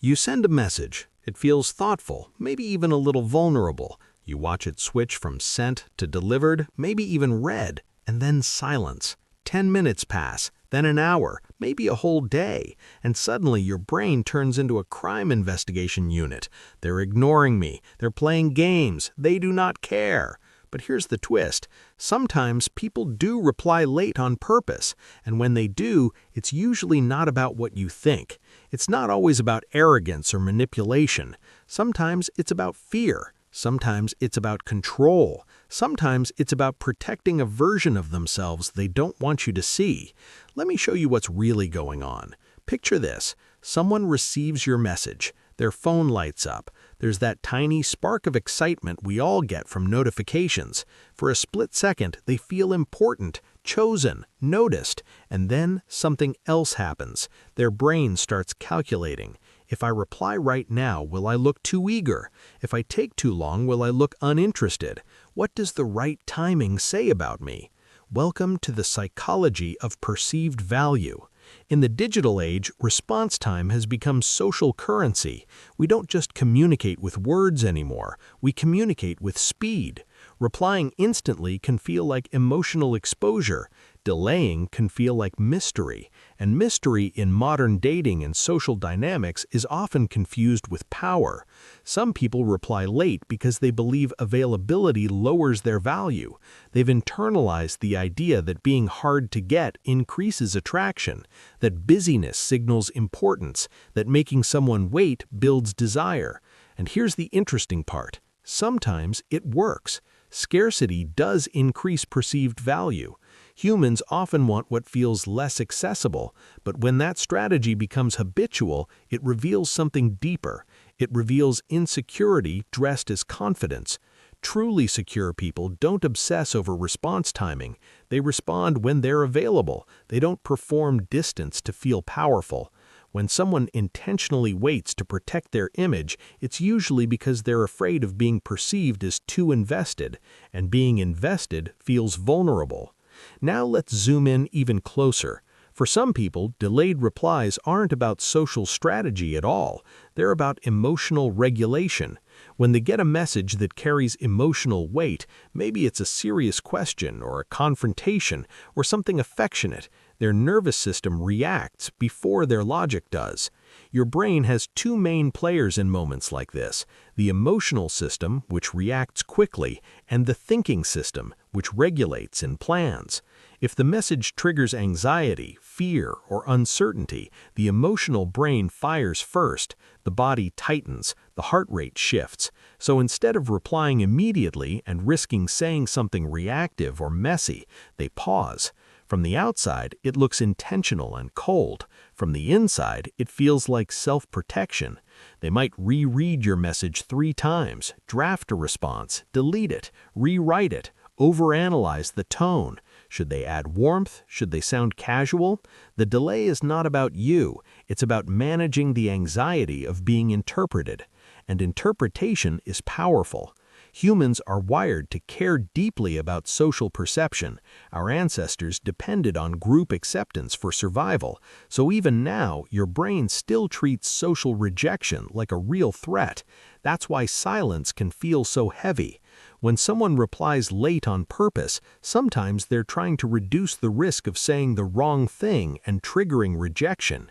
You send a message. It feels thoughtful, maybe even a little vulnerable. You watch it switch from sent to delivered, maybe even read, and then silence. 10 minutes pass, then an hour, maybe a whole day, and suddenly your brain turns into a crime investigation unit. They're ignoring me, they're playing games, they do not care. But here's the twist. Sometimes people do reply late on purpose, and when they do, it's usually not about what you think. It's not always about arrogance or manipulation. Sometimes it's about fear. Sometimes it's about control. Sometimes it's about protecting a version of themselves they don't want you to see. Let me show you what's really going on. Picture this. Someone receives your message. Their phone lights up. There's that tiny spark of excitement we all get from notifications. For a split second, they feel important, chosen, noticed, and then something else happens. Their brain starts calculating. If I reply right now, will I look too eager? If I take too long, will I look uninterested? What does the right timing say about me? Welcome to the psychology of perceived value. In the digital age, response time has become social currency. We don't just communicate with words anymore, we communicate with speed. Replying instantly can feel like emotional exposure. Delaying can feel like mystery, and mystery in modern dating and social dynamics is often confused with power. Some people reply late because they believe availability lowers their value. They've internalized the idea that being hard to get increases attraction, that busyness signals importance, that making someone wait builds desire. And here's the interesting part. Sometimes it works. Scarcity does increase perceived value. Humans often want what feels less accessible, but when that strategy becomes habitual, it reveals something deeper. It reveals insecurity dressed as confidence. Truly secure people don't obsess over response timing. They respond when they're available. They don't perform distance to feel powerful. When someone intentionally waits to protect their image, it's usually because they're afraid of being perceived as too invested, and being invested feels vulnerable. Now let's zoom in even closer. For some people, delayed replies aren't about social strategy at all. They're about emotional regulation. When they get a message that carries emotional weight, maybe it's a serious question or a confrontation or something affectionate, their nervous system reacts before their logic does. Your brain has two main players in moments like this: the emotional system, which reacts quickly, and the thinking system, which regulates and plans. If the message triggers anxiety, fear, or uncertainty, the emotional brain fires first, the body tightens, the heart rate shifts. So instead of replying immediately and risking saying something reactive or messy, they pause. From the outside, it looks intentional and cold. From the inside, it feels like self-protection. They might reread your message 3 times, draft a response, delete it, rewrite it, overanalyze the tone. Should they add warmth? Should they sound casual? The delay is not about you. It's about managing the anxiety of being interpreted. And interpretation is powerful. Humans are wired to care deeply about social perception. Our ancestors depended on group acceptance for survival, so even now, your brain still treats social rejection like a real threat. That's why silence can feel so heavy. When someone replies late on purpose, sometimes they're trying to reduce the risk of saying the wrong thing and triggering rejection.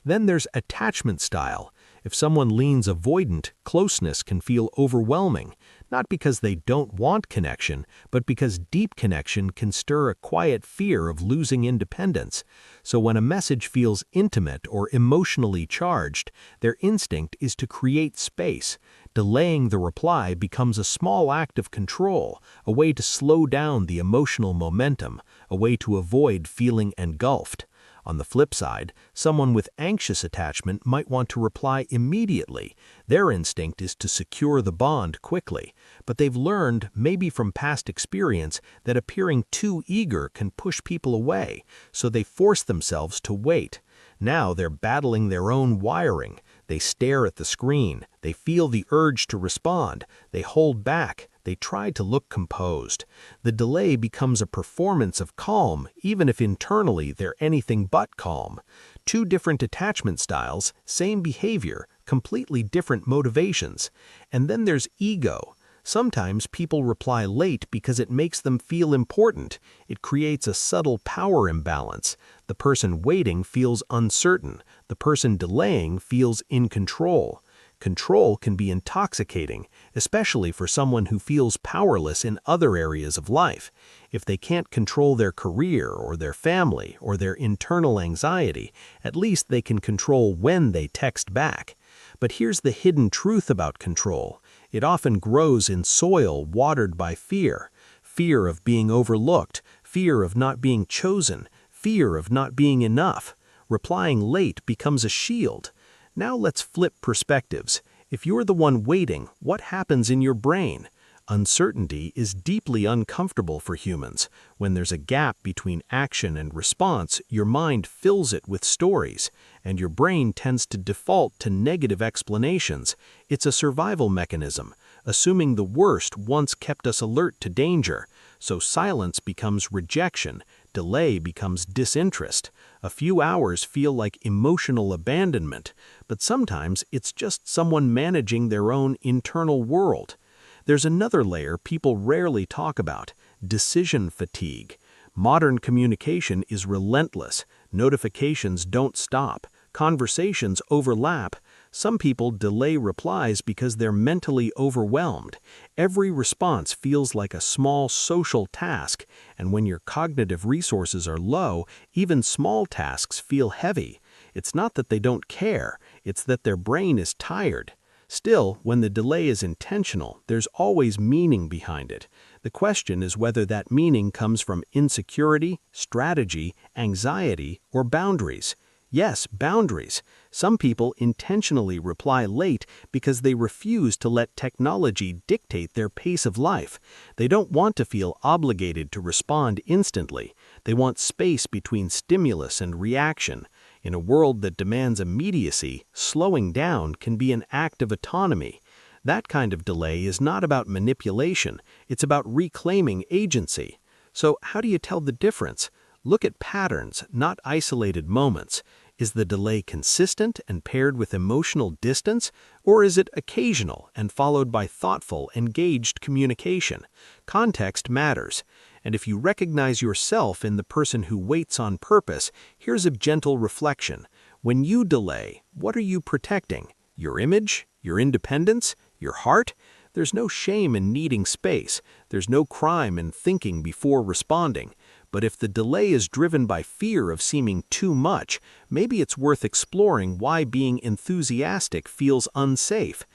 Then there's attachment style. If someone leans avoidant, closeness can feel overwhelming, not because they don't want connection, but because deep connection can stir a quiet fear of losing independence. So when a message feels intimate or emotionally charged, their instinct is to create space. Delaying the reply becomes a small act of control, a way to slow down the emotional momentum, a way to avoid feeling engulfed. On the flip side, someone with anxious attachment might want to reply immediately. Their instinct is to secure the bond quickly, but they've learned, maybe from past experience, that appearing too eager can push people away, so they force themselves to wait. Now they're battling their own wiring. They stare at the screen, they feel the urge to respond, they hold back, they try to look composed. The delay becomes a performance of calm, even if internally they're anything but calm. Two different attachment styles, same behavior, completely different motivations. And then there's ego. Sometimes people reply late because it makes them feel important. It creates a subtle power imbalance. The person waiting feels uncertain. The person delaying feels in control. Control can be intoxicating, especially for someone who feels powerless in other areas of life. If they can't control their career or their family or their internal anxiety, at least they can control when they text back. But here's the hidden truth about control. It often grows in soil watered by fear. Fear of being overlooked, fear of not being chosen, fear of not being enough. Replying late becomes a shield. Now let's flip perspectives. If you're the one waiting, what happens in your brain? Uncertainty is deeply uncomfortable for humans. When there's a gap between action and response, your mind fills it with stories, and your brain tends to default to negative explanations. It's a survival mechanism. Assuming the worst once kept us alert to danger. So silence becomes rejection, delay becomes disinterest. A few hours feel like emotional abandonment, but sometimes it's just someone managing their own internal world. There's another layer people rarely talk about: decision fatigue. Modern communication is relentless. Notifications don't stop. Conversations overlap. Some people delay replies because they're mentally overwhelmed. Every response feels like a small social task, and when your cognitive resources are low, even small tasks feel heavy. It's not that they don't care, it's that their brain is tired. Still, when the delay is intentional, there's always meaning behind it. The question is whether that meaning comes from insecurity, strategy, anxiety, or boundaries. Yes, boundaries. Some people intentionally reply late because they refuse to let technology dictate their pace of life. They don't want to feel obligated to respond instantly. They want space between stimulus and reaction. In a world that demands immediacy, slowing down can be an act of autonomy. That kind of delay is not about manipulation, it's about reclaiming agency. So how do you tell the difference? Look at patterns, not isolated moments. Is the delay consistent and paired with emotional distance, or is it occasional and followed by thoughtful, engaged communication? Context matters. And if you recognize yourself in the person who waits on purpose, here's a gentle reflection. When you delay, what are you protecting? Your image? Your independence? Your heart? There's no shame in needing space. There's no crime in thinking before responding. But if the delay is driven by fear of seeming too much, maybe it's worth exploring why being enthusiastic feels unsafe.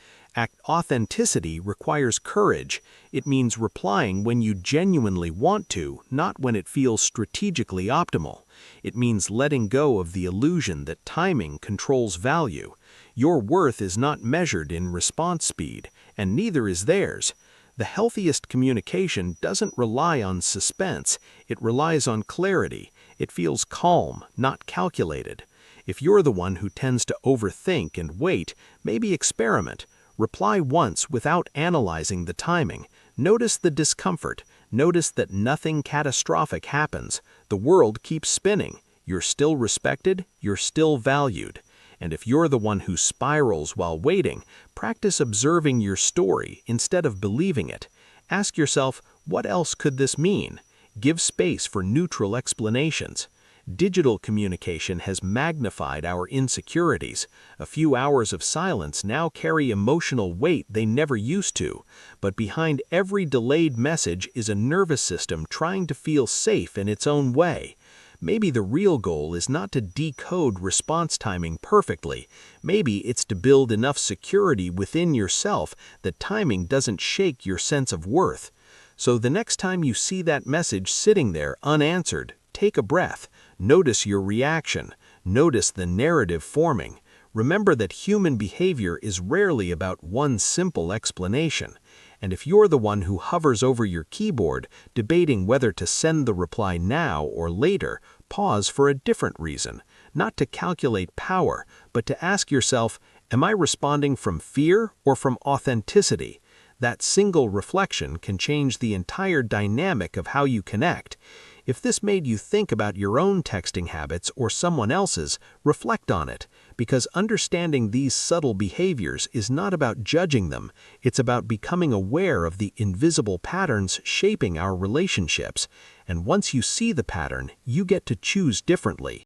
Authenticity requires courage. It means replying when you genuinely want to, not when it feels strategically optimal. It means letting go of the illusion that timing controls value. Your worth is not measured in response speed, and neither is theirs. The healthiest communication doesn't rely on suspense, it relies on clarity. It feels calm, not calculated. If you're the one who tends to overthink and wait, maybe experiment. Reply once without analyzing the timing. Notice the discomfort. Notice that nothing catastrophic happens. The world keeps spinning. You're still respected, you're still valued. And if you're the one who spirals while waiting, practice observing your story instead of believing it. Ask yourself, what else could this mean? Give space for neutral explanations. Digital communication has magnified our insecurities. A few hours of silence now carry emotional weight they never used to. But behind every delayed message is a nervous system trying to feel safe in its own way. Maybe the real goal is not to decode response timing perfectly. Maybe it's to build enough security within yourself that timing doesn't shake your sense of worth. So the next time you see that message sitting there unanswered, take a breath. Notice your reaction. Notice the narrative forming. Remember that human behavior is rarely about one simple explanation. And if you're the one who hovers over your keyboard, debating whether to send the reply now or later, pause for a different reason. Not to calculate power, but to ask yourself, am I responding from fear or from authenticity? That single reflection can change the entire dynamic of how you connect. If this made you think about your own texting habits or someone else's, reflect on it, because understanding these subtle behaviors is not about judging them, it's about becoming aware of the invisible patterns shaping our relationships. And once you see the pattern, you get to choose differently.